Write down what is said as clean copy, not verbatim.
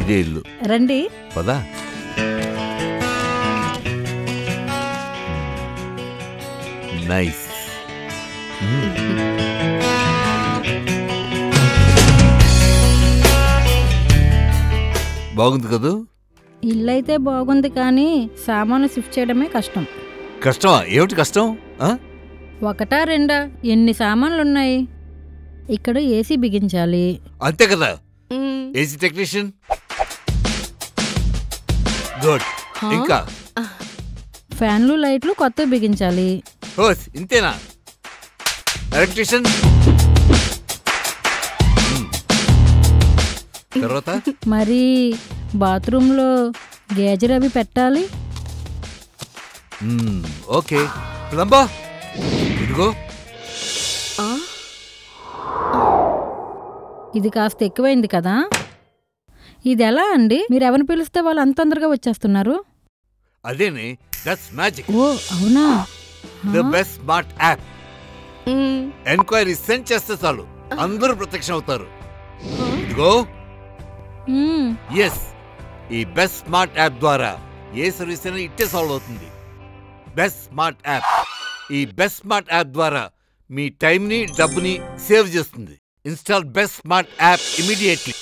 ఇదే ఇల్లు. రండి. పదా. నైస్. బాగుంది కదూ? ఇల్లు అయితే బాగుంది, కానీ సామాను షిఫ్ట్ చేయడమే కష్టం. కష్టమా? ఏమిటి కష్టం? ఒకటా రెండా, ఎన్ని సామాన్లున్నాయి. ఇక్కడ ఏసీ బిగించాలి. అంతే కదా. AC technician. గుడ్. ఇంకా ఫ్యాన్లు లైట్లు కొత్త బిగించాలి. ఓస్ ఇంతేనా? ఎలక్ట్రీషియన్. తర్వాత మరి బాత్రూంలో గేజర్ అవి పెట్టాలి. ఓకే. ప్లంబా ఇదిగో. ఇది కాస్త ఎక్కువైంది కదా. ఇది ఎలా అండి? మీరు ఎవరిని పిలిస్తే వాళ్ళు అంత తొందరగా వచ్చేస్తున్నారు? అదేనే, దట్స్ మ్యాజిక్. ఓ అవునా? The best smart app. Enquiry send చేస్తే చాలు, అందరూ ప్రత్యక్షం అవుతారు. ఇదిగో. ఎస్, ఈ బెస్ట్ స్మార్ట్ యాప్ ద్వారా ఏ సర్వీస్ అయినా ఇట్టే సాల్వ్ అవుతుంది. Best smart app. ఈ బెస్ట్ స్మార్ట్ యాప్ ద్వారా మీ టైంని, డబ్బుని సేవ్ చేస్తుంది. Install best smart app immediately.